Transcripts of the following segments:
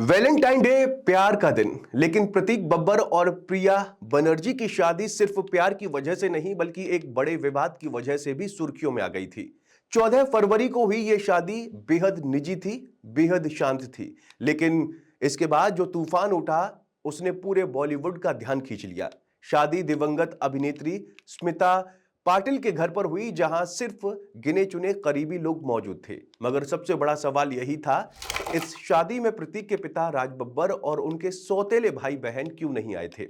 Valentine day प्यार का दिन, लेकिन प्रतीक बब्बर और प्रिया बनर्जी की शादी सिर्फ प्यार की वजह से नहीं बल्कि एक बड़े विवाद की वजह से भी सुर्खियों में आ गई थी। 14 फरवरी को हुई ये शादी बेहद निजी थी, बेहद शांत थी, लेकिन इसके बाद जो तूफान उठा उसने पूरे बॉलीवुड का ध्यान खींच लिया। शादी दिवंगत अभिनेत्री स्मिता पाटिल के घर पर हुई, जहां सिर्फ गिने चुने करीबी लोग मौजूद थे। मगर सबसे बड़ा सवाल यही था, इस शादी में प्रतीक के पिता राज बब्बर और उनके सौतेले भाई बहन क्यों नहीं आए थे।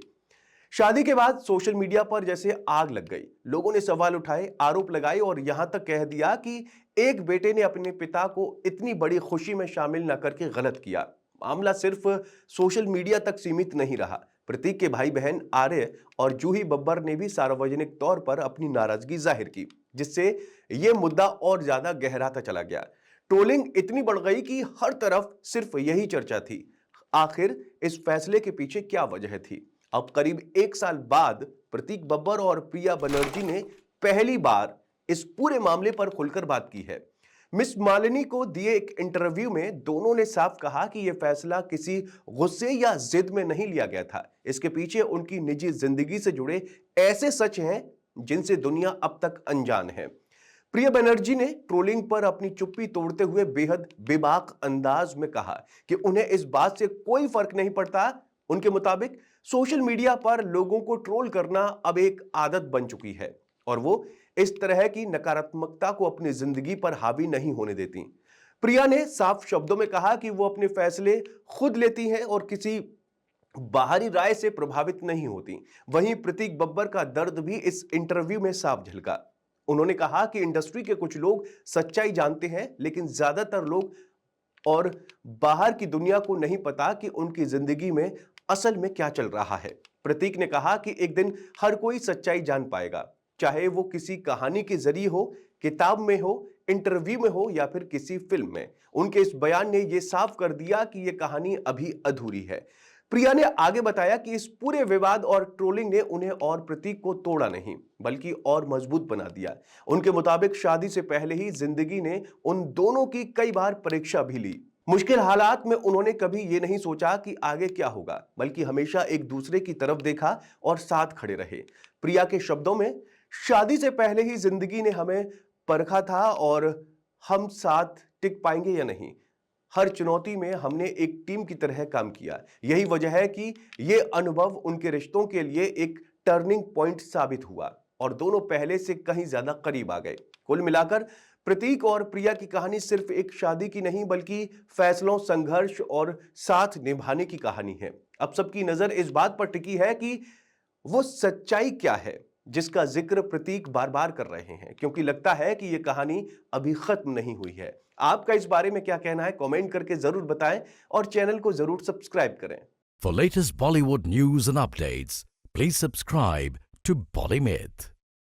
शादी के बाद सोशल मीडिया पर जैसे आग लग गई। लोगों ने सवाल उठाए, आरोप लगाए और यहां तक कह दिया कि एक बेटे ने अपने पिता को इतनी बड़ी खुशी में शामिल न करके गलत किया। मामला सिर्फ सोशल मीडिया तक सीमित नहीं रहा। प्रतीक के भाई बहन आर्य और जूही बब्बर ने भी सार्वजनिक तौर पर अपनी नाराजगी जाहिर की, जिससे यह मुद्दा और ज्यादा गहराता चला गया। ट्रोलिंग इतनी बढ़ गई कि हर तरफ सिर्फ यही चर्चा थी, आखिर इस फैसले के पीछे क्या वजह थी। अब करीब एक साल बाद प्रतीक बब्बर और प्रिया बनर्जी ने पहली बार इस पूरे मामले पर खुलकर बात की है। मिस मालिनी को दिए एक इंटरव्यू में दोनों ने साफ कहा कि यह फैसला किसी गुस्से या जिद में नहीं लिया गया था। इसके पीछे उनकी निजी जिंदगी से जुड़े ऐसे सच हैं जिनसे दुनिया अब तक अनजान है। प्रिया बनर्जी ने ट्रोलिंग पर अपनी चुप्पी तोड़ते हुए बेहद बेबाक अंदाज में कहा कि उन्हें इस बात से कोई फर्क नहीं पड़ता। उनके मुताबिक सोशल मीडिया पर लोगों को ट्रोल करना अब एक आदत बन चुकी है और वो इस तरह की नकारात्मकता को अपनी जिंदगी पर हावी नहीं होने देती। प्रिया ने साफ शब्दों में कहा कि वो अपने फैसले खुद लेती हैं और किसी बाहरी राय से प्रभावित नहीं होती। वहीं प्रतीक बब्बर का दर्द भी इस इंटरव्यू में साफ झलका। उन्होंने कहा कि इंडस्ट्री के कुछ लोग सच्चाई जानते हैं, लेकिन ज्यादातर लोग और बाहर की दुनिया को नहीं पता कि उनकी जिंदगी में असल में क्या चल रहा है। प्रतीक ने कहा कि एक दिन हर कोई सच्चाई जान पाएगा, चाहे वो किसी कहानी के जरिए हो, किताब में हो, इंटरव्यू में हो या फिर किसी फिल्म में। उनके इस बयान ने यह साफ कर दिया कि यह कहानी अभी अधूरी है। प्रिया ने आगे बताया कि इस पूरे विवाद और ट्रोलिंग ने उन्हें और प्रतीक को तोड़ा नहीं बल्कि और मजबूत बना दिया। उनके मुताबिक शादी से पहले ही जिंदगी ने उन दोनों की कई बार परीक्षा भी ली। मुश्किल हालात में उन्होंने कभी ये नहीं सोचा कि आगे क्या होगा, बल्कि हमेशा एक दूसरे की तरफ देखा और साथ खड़े रहे। प्रिया के शब्दों में, शादी से पहले ही जिंदगी ने हमें परखा था और हम साथ टिक पाएंगे या नहीं। हर चुनौती में हमने एक टीम की तरह काम किया। यही वजह है कि यह अनुभव उनके रिश्तों के लिए एक टर्निंग पॉइंट साबित हुआ और दोनों पहले से कहीं ज्यादा करीब आ गए। कुल मिलाकर प्रतीक और प्रिया की कहानी सिर्फ एक शादी की नहीं बल्कि फैसलों, संघर्ष और साथ निभाने की कहानी है। अब सबकी नजर इस बात पर टिकी है कि वो सच्चाई क्या है जिसका जिक्र प्रतीक बार बार कर रहे हैं, क्योंकि लगता है कि यह कहानी अभी खत्म नहीं हुई है। आपका इस बारे में क्या कहना है, कमेंट करके जरूर बताएं और चैनल को जरूर सब्सक्राइब करें। For latest Bollywood news and updates, please subscribe to Bolly Myth.